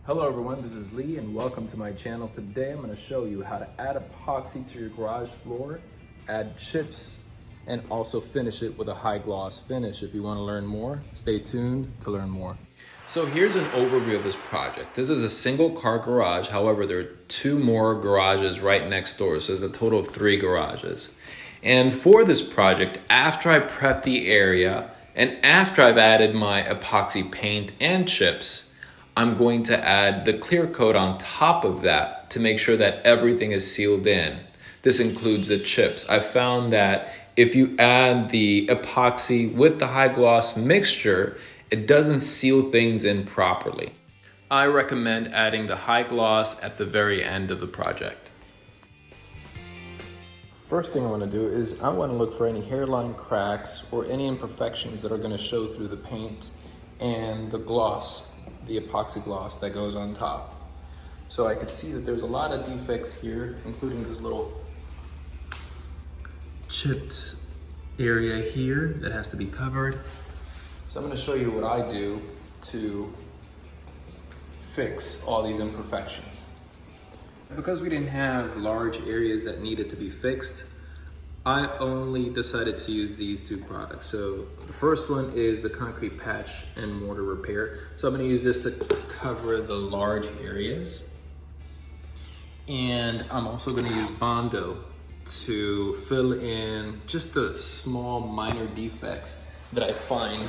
Hello everyone, this is Lee and welcome to my channel. Today I'm going to show you how to add epoxy to your garage floor, add chips, and also finish it with a high gloss finish. If you want to learn more, stay tuned to learn more. So here's an overview of this project. This is a single car garage. However, there are two more garages right next door. So there's a total of 3 garages. And for this project, after I prep the area and after I've added my epoxy paint and chips, I'm going to add the clear coat on top of that to make sure that everything is sealed in. This includes the chips. I found that if you add the epoxy with the high gloss mixture, it doesn't seal things in properly. I recommend adding the high gloss at the very end of the project. First thing I want to do is I want to look for any hairline cracks or any imperfections that are going to show through the paint and the gloss, the epoxy gloss that goes on top. So I could see that there's a lot of defects here, including this little chipped area here that has to be covered. So I'm going to show you what I do to fix all these imperfections. Because we didn't have large areas that needed to be fixed, I only decided to use these 2 products. So the first one is the concrete patch and mortar repair. So I'm going to use this to cover the large areas. And I'm also going to use Bondo to fill in just the small minor defects that I find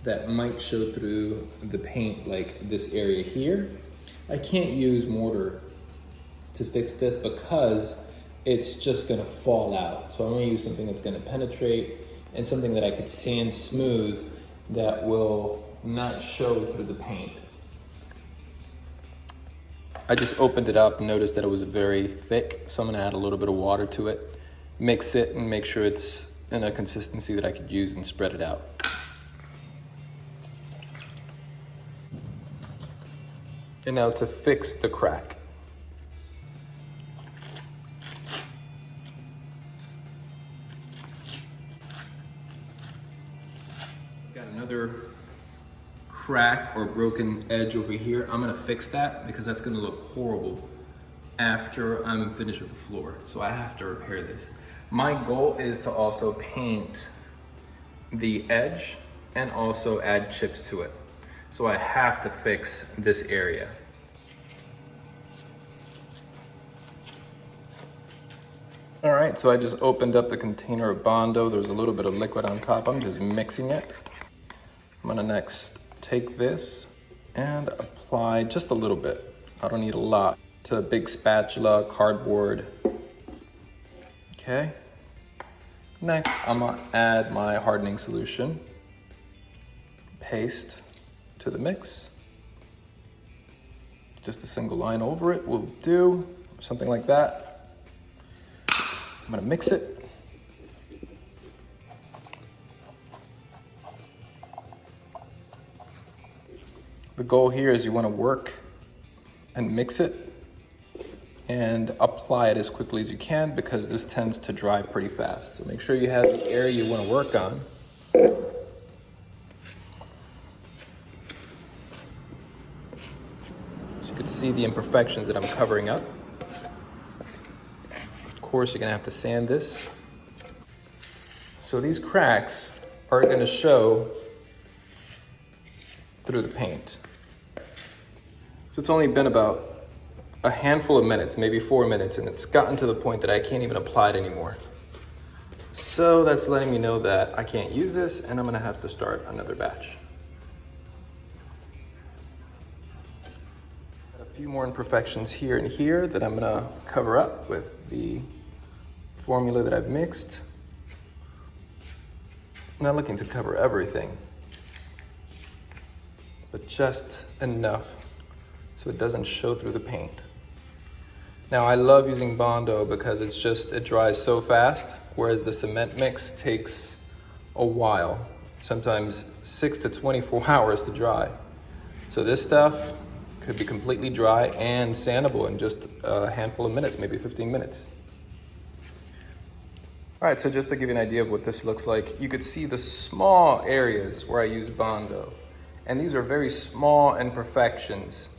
that might show through the paint, like this area here. I can't use mortar to fix this because it's just gonna fall out. So I'm gonna use something that's gonna penetrate and something that I could sand smooth that will not show through the paint. I just opened it up and noticed that it was very thick, so I'm gonna add a little bit of water to it, mix it, and make sure it's in a consistency that I could use and spread it out. And now to fix the crack. Got another crack or broken edge over here. I'm gonna fix that because that's gonna look horrible after I'm finished with the floor. So I have to repair this. My goal is to also paint the edge and also add chips to it. So I have to fix this area. All right, so I just opened up the container of Bondo. There's a little bit of liquid on top. I'm just mixing it. I'm gonna next take this and apply just a little bit. I don't need a lot. To a big spatula, cardboard. Okay. Next, I'm gonna add my hardening solution. Paste to the mix. Just a single line over it will do, something like that. I'm gonna mix it. The goal here is you wanna work and mix it and apply it as quickly as you can because this tends to dry pretty fast. So make sure you have the area you wanna work on. So you can see the imperfections that I'm covering up. Of course, you're gonna have to sand this. So these cracks are gonna show through the paint. So it's only been about a handful of minutes, maybe 4 minutes, and it's gotten to the point that I can't even apply it anymore. So that's letting me know that I can't use this and I'm gonna have to start another batch. Got a few more imperfections here and here that I'm gonna cover up with the formula that I've mixed. I'm not looking to cover everything, but just enough so it doesn't show through the paint. Now I love using Bondo because it dries so fast, whereas the cement mix takes a while, sometimes 6 to 24 hours to dry. So this stuff could be completely dry and sandable in just a handful of minutes, maybe 15 minutes. All right, so just to give you an idea of what this looks like, you could see the small areas where I use Bondo. And these are very small imperfections.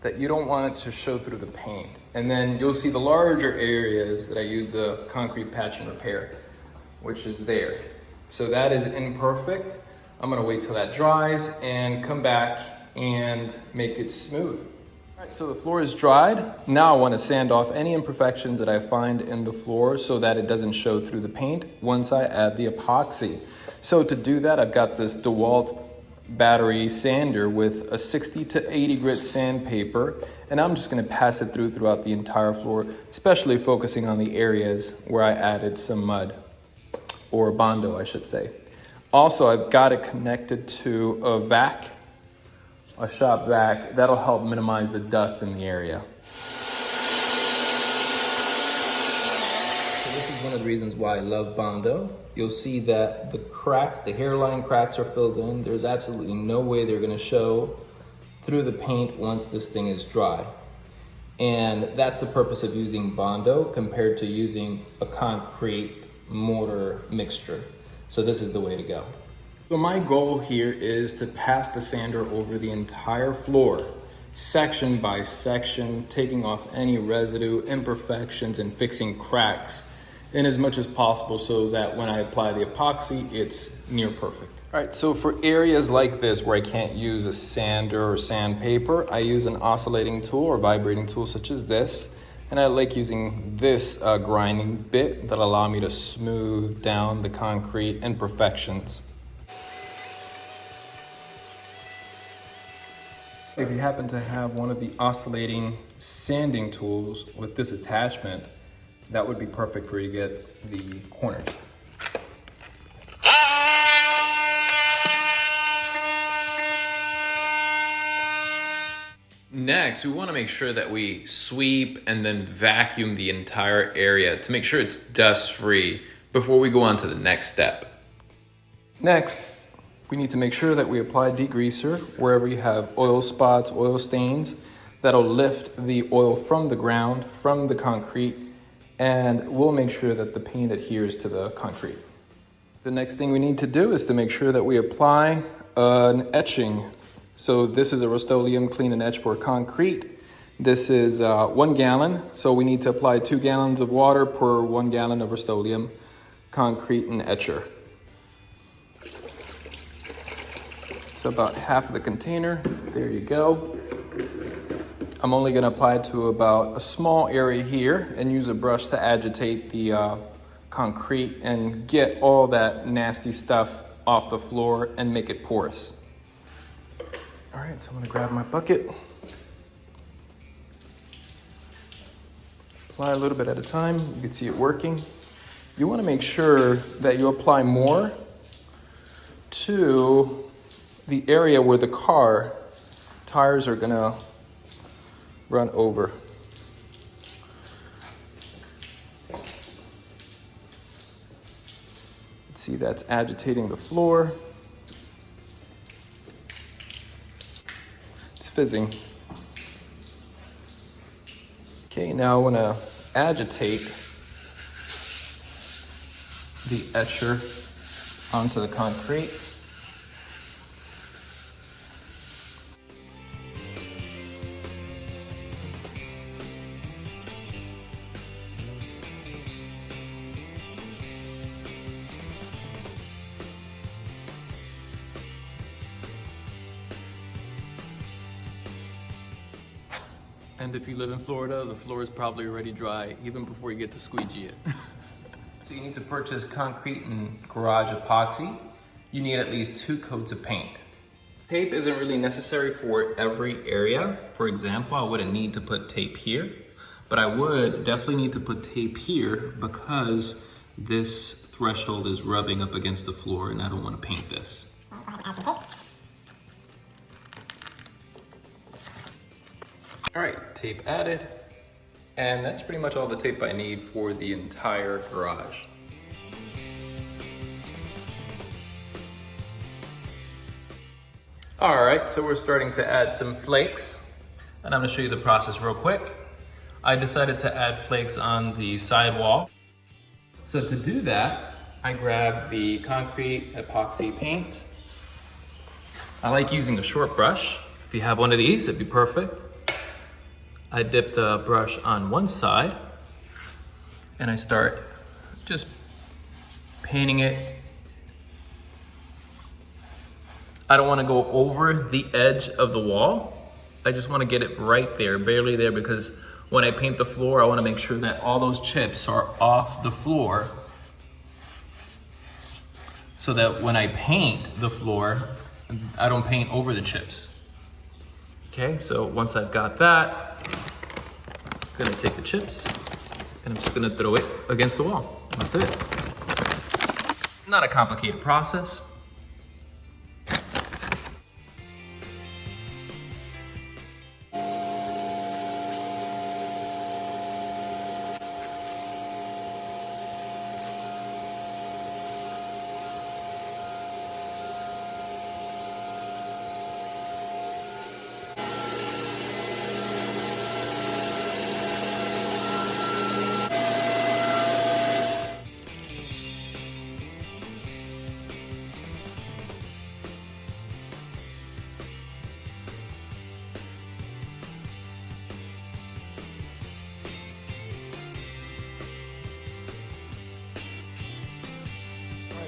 that you don't want it to show through the paint. And then you'll see the larger areas that I use the concrete patch and repair, which is there. So that is imperfect. I'm gonna wait till that dries and come back and make it smooth. All right, so the floor is dried. Now I wanna sand off any imperfections that I find in the floor so that it doesn't show through the paint once I add the epoxy. So to do that, I've got this DeWalt battery sander with a 60 to 80 grit sandpaper, and I'm just gonna pass it throughout the entire floor, especially focusing on the areas where I added some mud, or Bondo, I should say. Also, I've got it connected to a vac, a shop vac. That'll help minimize the dust in the area. So this is one of the reasons why I love Bondo. You'll see that the cracks, the hairline cracks are filled in. There's absolutely no way they're gonna show through the paint once this thing is dry. And that's the purpose of using Bondo compared to using a concrete mortar mixture. So this is the way to go. So my goal here is to pass the sander over the entire floor, section by section, taking off any residue, imperfections, and fixing cracks in as much as possible so that when I apply the epoxy, it's near perfect. All right, so for areas like this where I can't use a sander or sandpaper, I use an oscillating tool or vibrating tool such as this. And I like using this grinding bit that allow me to smooth down the concrete imperfections. If you happen to have one of the oscillating sanding tools with this attachment, that would be perfect for you to get the corners. Next, we want to make sure that we sweep and then vacuum the entire area to make sure it's dust-free before we go on to the next step. Next, we need to make sure that we apply degreaser wherever you have oil spots, oil stains. That'll lift the oil from the ground, from the concrete, and we'll make sure that the paint adheres to the concrete. The next thing we need to do is to make sure that we apply an etching. So this is a Rust-Oleum Clean and Etch for concrete. This is 1 gallon, so we need to apply 2 gallons of water per 1 gallon of Rust-Oleum concrete and etcher. So about half of the container, there you go. I'm only gonna apply it to about a small area here and use a brush to agitate the concrete and get all that nasty stuff off the floor and make it porous. All right, so I'm gonna grab my bucket. Apply a little bit at a time. You can see it working. You wanna make sure that you apply more to the area where the tires are gonna run over. See, that's agitating the floor. It's fizzing. Okay, now I want to agitate the etcher onto the concrete. And if you live in Florida, the floor is probably already dry even before you get to squeegee it. So you need to purchase concrete and garage epoxy. You need at least 2 coats of paint. Tape isn't really necessary for every area. For example, I wouldn't need to put tape here, but I would definitely need to put tape here because this threshold is rubbing up against the floor and I don't want to paint this. All right, tape added. And that's pretty much all the tape I need for the entire garage. All right, so we're starting to add some flakes. And I'm gonna show you the process real quick. I decided to add flakes on the sidewall. So to do that, I grabbed the concrete epoxy paint. I like using a short brush. If you have one of these, it'd be perfect. I dip the brush on one side and I start just painting it. I don't want to go over the edge of the wall. I just want to get it right there, barely there, because when I paint the floor, I want to make sure that all those chips are off the floor so that when I paint the floor, I don't paint over the chips. Okay, so once I've got that, I'm gonna take the chips and I'm just gonna throw it against the wall. That's it. Not a complicated process.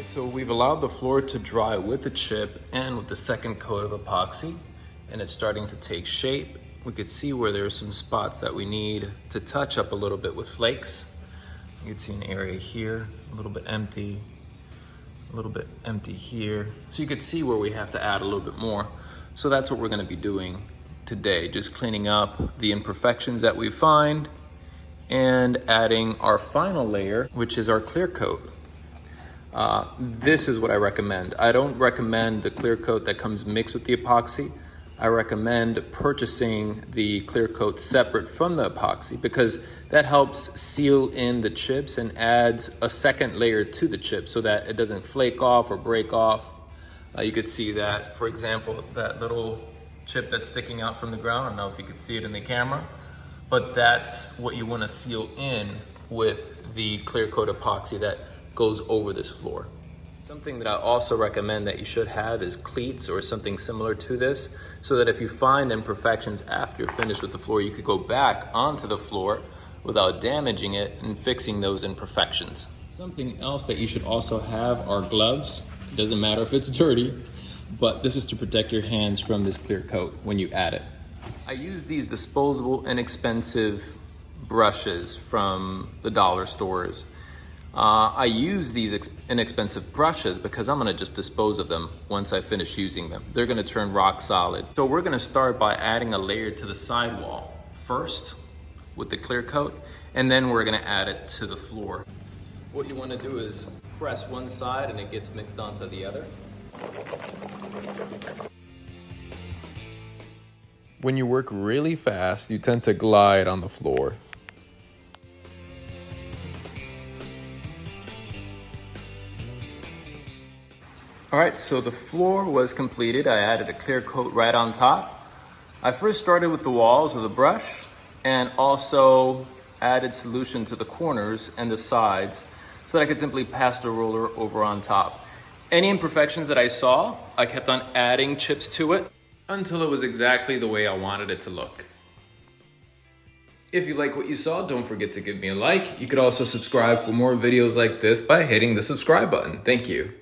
So we've allowed the floor to dry with the chip and with the second coat of epoxy, and it's starting to take shape. We could see where there are some spots that we need to touch up a little bit with flakes. You can see an area here, a little bit empty here. So you could see where we have to add a little bit more. So that's what we're gonna be doing today, just cleaning up the imperfections that we find and adding our final layer, which is our clear coat. This is what I recommend. I don't recommend the clear coat that comes mixed with the epoxy. I recommend purchasing the clear coat separate from the epoxy because that helps seal in the chips and adds a second layer to the chip so that it doesn't flake off or break off. You could see that, for example, that little chip that's sticking out from the ground. I don't know if you could see it in the camera, but that's what you want to seal in with the clear coat epoxy that goes over this floor. Something that I also recommend that you should have is cleats or something similar to this, so that if you find imperfections after you're finished with the floor, you could go back onto the floor without damaging it and fixing those imperfections. Something else that you should also have are gloves. It doesn't matter if it's dirty, but this is to protect your hands from this clear coat when you add it. I use these disposable, inexpensive brushes from the dollar stores. I use these inexpensive brushes because I'm gonna just dispose of them once I finish using them. They're gonna turn rock solid. So we're gonna start by adding a layer to the sidewall first with the clear coat, and then we're gonna add it to the floor. What you wanna do is press one side and it gets mixed onto the other. When you work really fast, you tend to glide on the floor. All right, so the floor was completed. I added a clear coat right on top. I first started with the walls of the brush and also added solution to the corners and the sides so that I could simply pass the roller over on top. Any imperfections that I saw, I kept on adding chips to it until it was exactly the way I wanted it to look. If you like what you saw, don't forget to give me a like. You could also subscribe for more videos like this by hitting the subscribe button. Thank you.